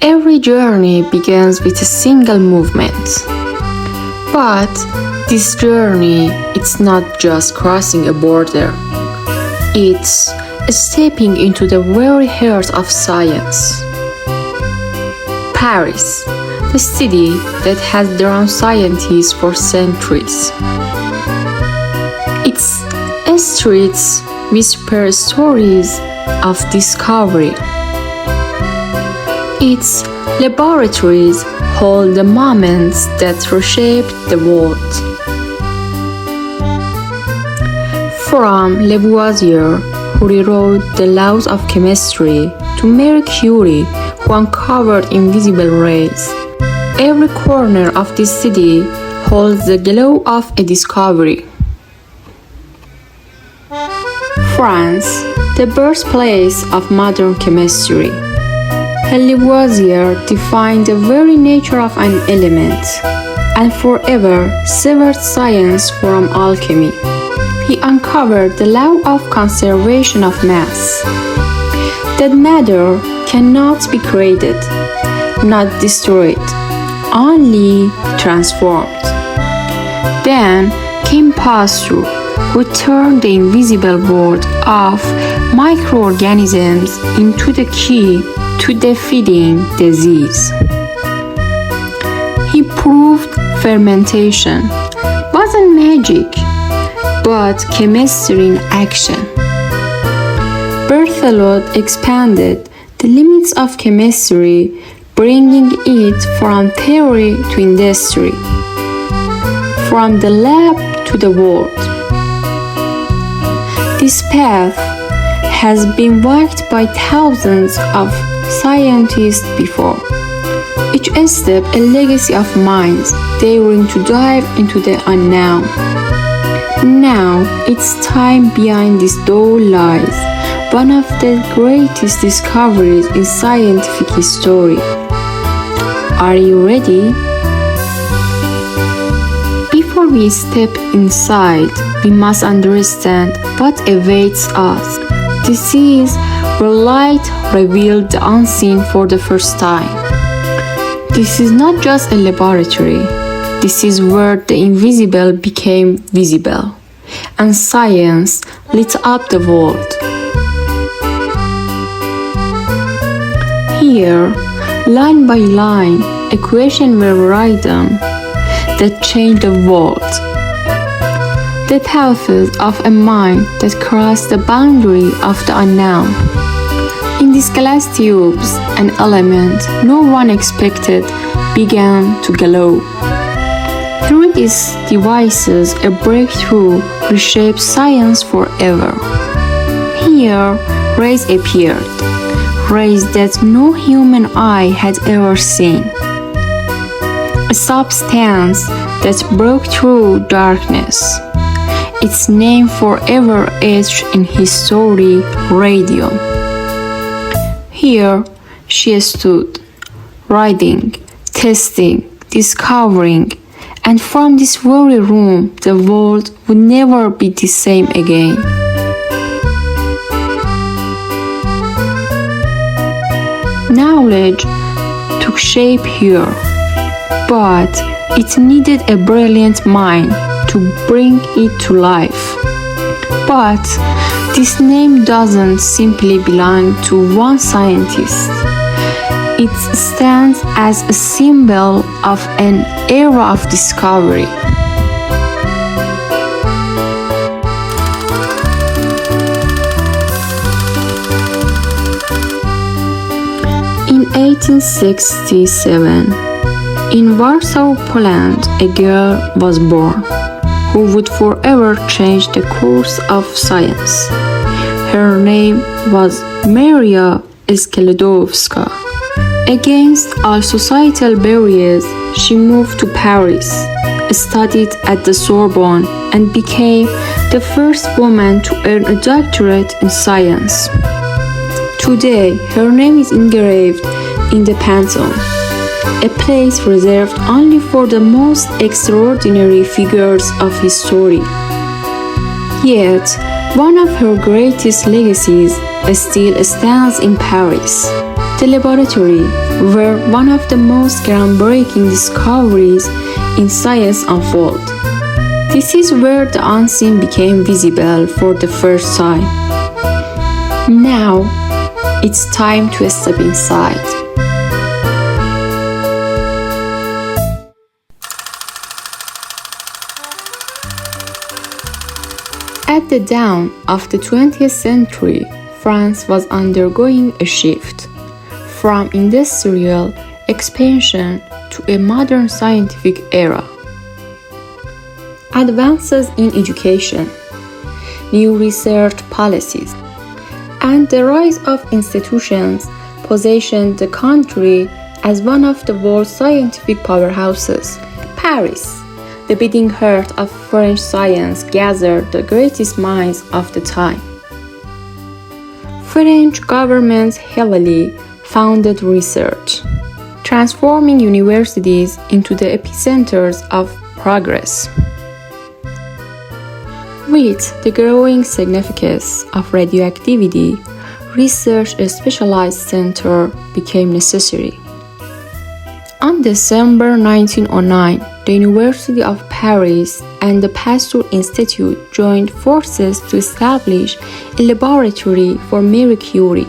Every journey begins with a single movement. But this journey, it's not just crossing a border. It's stepping into the very heart of science. Paris, the city that has drawn scientists for centuries. Its streets whisper stories of discovery. Its laboratories hold the moments that reshaped the world. From Lavoisier, who rewrote the laws of chemistry, to Marie Curie, who uncovered invisible rays, every corner of this city holds the glow of a discovery. France, the birthplace of modern chemistry. Lavoisier defined the very nature of an element and forever severed science from alchemy. He uncovered the law of conservation of mass, that matter cannot be created, not destroyed, only transformed. Then came Pasteur, who turned the invisible world of microorganisms into the key to defeating disease. He proved fermentation wasn't magic, but chemistry in action. Berthelot expanded the limits of chemistry, bringing it from theory to industry, from the lab to the world. This path has been walked by thousands of scientists before, each step a legacy of minds daring to dive into the unknown. Now it's time behind this door lies one of the greatest discoveries in scientific history. Are you ready? Before we step inside, we must understand what awaits us. This is where light revealed the unseen for the first time. This is not just a laboratory. This is where the invisible became visible, and science lit up the world. Here, line by line, equations were written that changed the world. The paths of a mind that crossed the boundary of the unknown. In these glass tubes, an element no one expected began to glow. Through these devices, a breakthrough reshaped science forever. Here, rays appeared, rays that no human eye had ever seen. A substance that broke through darkness. Its name forever etched in history, radium. Here she stood, writing, testing, discovering, and from this very room the world would never be the same again. Knowledge took shape here, but it needed a brilliant mind to bring it to life. But this name doesn't simply belong to one scientist. It stands as a symbol of an era of discovery. In 1867, in Warsaw, Poland, a girl was born who would forever change the course of science. Her name was Maria Skłodowska. Against all societal barriers, she moved to Paris, studied at the Sorbonne, and became the first woman to earn a doctorate in science. Today, her name is engraved in the Pantheon, a place reserved only for the most extraordinary figures of history. Yet, one of her greatest legacies still stands in Paris. the laboratory where one of the most groundbreaking discoveries in science unfolded. This is where the unseen became visible for the first time. Now, it's time to step inside. At the dawn of the 20th century, France was undergoing a shift from industrial expansion to a modern scientific era. Advances in education, new research policies, and the rise of institutions positioned the country as one of the world's scientific powerhouses. Paris, the beating heart of French science, gathered the greatest minds of the time. French government heavily funded research, transforming universities into the epicenters of progress. With the growing significance of radioactivity, research a specialized center became necessary. On December 1909, the University of Paris and the Pasteur Institute joined forces to establish a laboratory for Marie Curie,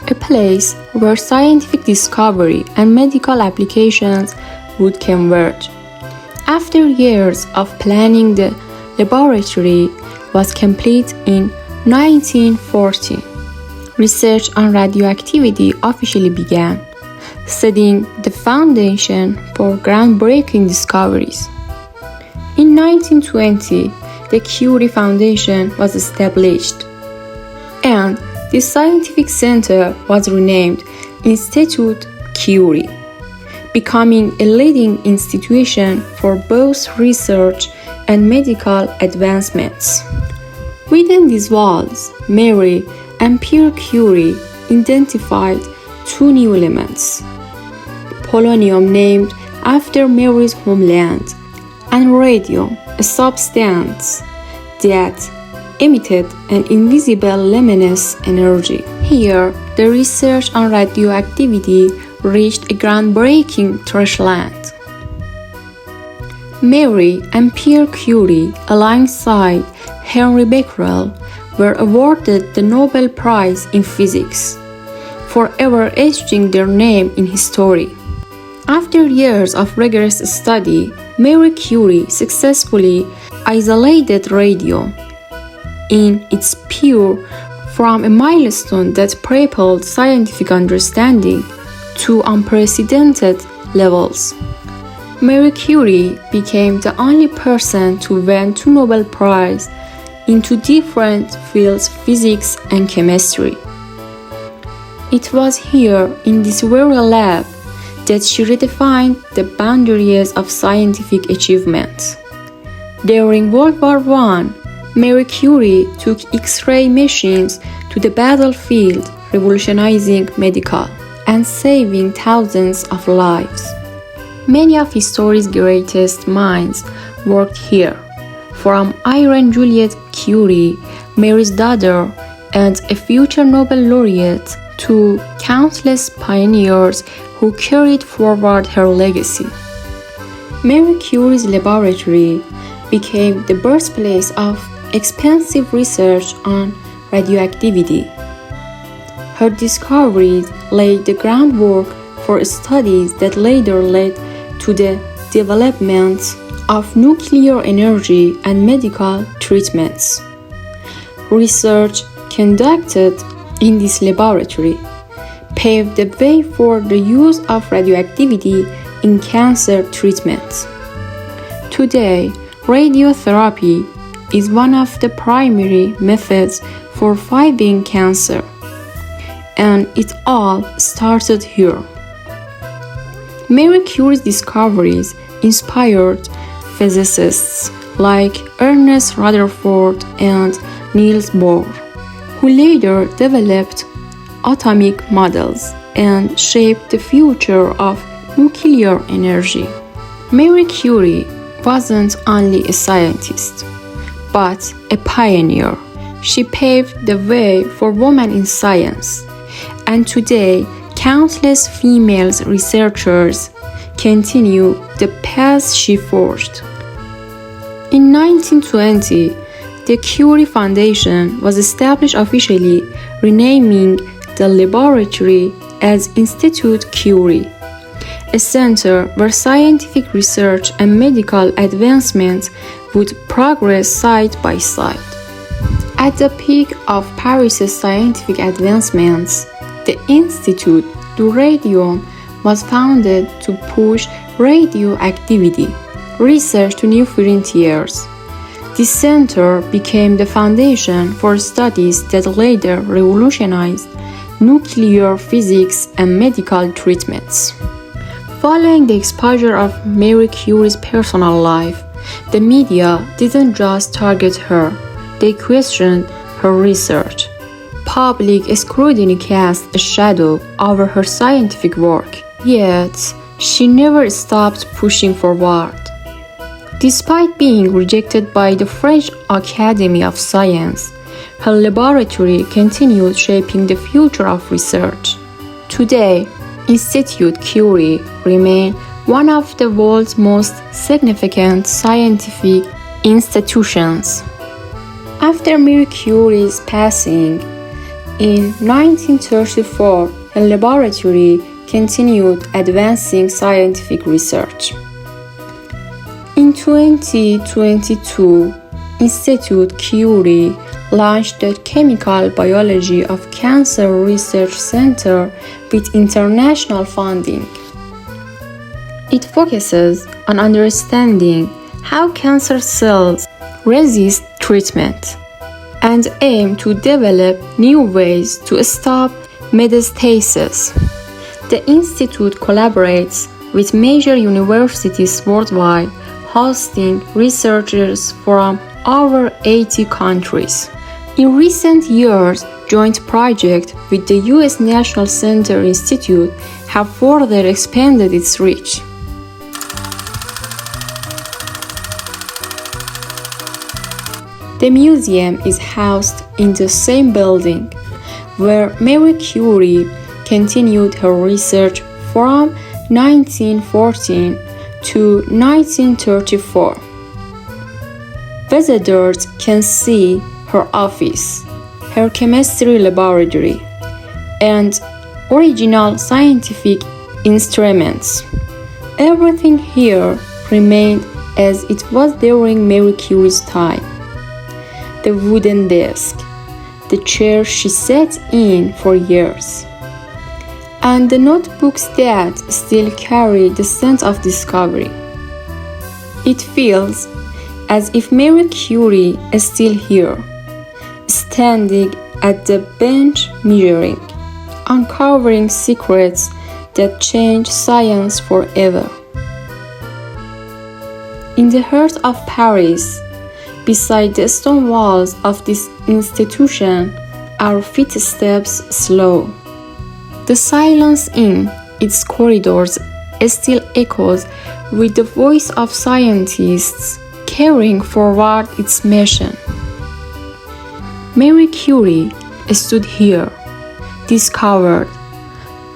a place where scientific discovery and medical applications would converge. After years of planning, the laboratory was complete in 1940. Research on radioactivity officially began, setting the foundation for groundbreaking discoveries. In 1920, the Curie Foundation was established, and the scientific center was renamed Institut Curie, becoming a leading institution for both research and medical advancements. Within these walls, Marie and Pierre Curie identified two new elements: polonium, named after Marie's homeland, and radium, a substance that emitted an invisible luminous energy. Here, the research on radioactivity reached a groundbreaking threshold. Marie and Pierre Curie, alongside Henry Becquerel, were awarded the Nobel Prize in Physics, forever etching their name in history. After years of rigorous study, Marie Curie successfully isolated radium in its pure form, a milestone that propelled scientific understanding to unprecedented levels. Marie Curie became the only person to win two Nobel Prizes in two different fields, physics and chemistry. It was here, in this very lab, that she redefined the boundaries of scientific achievement. During World War I, Marie Curie took X-ray machines to the battlefield, revolutionizing medical and saving thousands of lives. Many of history's greatest minds worked here, from Irene Juliette Curie, Marie's daughter and a future Nobel laureate, to countless pioneers who carried forward her legacy. Marie Curie's laboratory became the birthplace of expansive research on radioactivity. Her discoveries laid the groundwork for studies that later led to the development of nuclear energy and medical treatments. Research conducted in this laboratory paved the way for the use of radioactivity in cancer treatments. Today, radiotherapy is one of the primary methods for fighting cancer, and it all started here. Marie Curie's discoveries inspired physicists like Ernest Rutherford and Niels Bohr, who later developed atomic models and shaped the future of nuclear energy. Marie Curie wasn't only a scientist, but a pioneer. She paved the way for women in science, and today countless female researchers continue the path she forged. In 1920, the Curie Foundation was established officially, renaming the laboratory as Institute Curie, a center where scientific research and medical advancements would progress side by side. At the peak of Paris's scientific advancements, the Institut du Radium was founded to push radioactivity research to new frontiers. This center became the foundation for studies that later revolutionized nuclear physics and medical treatments. Following the exposure of Marie Curie's personal life, the media didn't just target her, they questioned her research. Public scrutiny cast a shadow over her scientific work, yet she never stopped pushing forward. Despite being rejected by the French Academy of Science, her laboratory continued shaping the future of research. Today, Institute Curie remains one of the world's most significant scientific institutions. After Marie Curie's passing, in 1934, her laboratory continued advancing scientific research. In 2022, Institute Curie launched the Chemical Biology of Cancer Research Center with international funding. It focuses on understanding how cancer cells resist treatment and aim to develop new ways to stop metastasis. The institute collaborates with major universities worldwide, hosting researchers from over 80 countries. In recent years, joint projects with the U.S. National Cancer Institute have further expanded its reach. The museum is housed in the same building where Marie Curie continued her research from 1914 to 1934. Visitors can see her office, her chemistry laboratory, and original scientific instruments. Everything here remained as it was during Marie Curie's time. The wooden desk, the chair she sat in for years, and the notebooks that still carry the sense of discovery. It feels as if Marie Curie is still here, standing at the bench measuring, uncovering secrets that change science forever. In the heart of Paris, beside the stone walls of this institution, our footsteps slow. The silence in its corridors still echoes with the voice of scientists carrying forward its mission. Marie Curie stood here, discovered,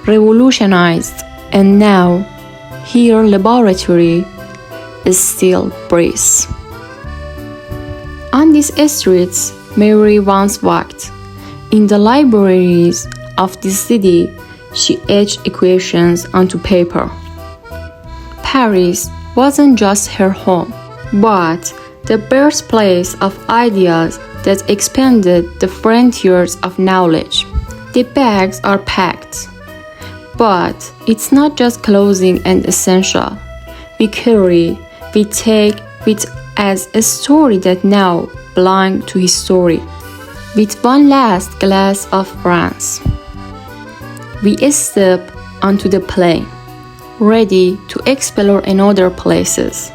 revolutionized, and now her laboratory is still breathes. On these streets, Marie once walked. In the libraries of this city, she etched equations onto paper. Paris wasn't just her home, but the birthplace of ideas that expanded the frontiers of knowledge. The bags are packed, but it's not just clothing and essential. We carry, we take with as a story that now belongs to history. With one last glass of France, we step onto the plane, ready to explore another places.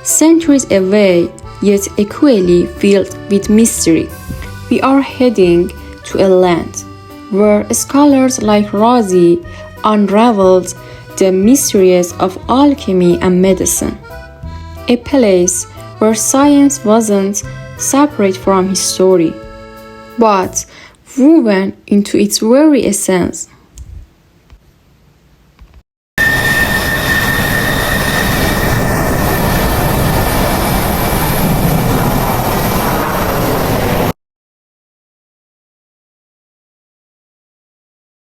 Centuries away, yet equally filled with mystery, we are heading to a land where scholars like Rosie unraveled the mysteries of alchemy and medicine. A place where science wasn't separate from history, but woven into its very essence.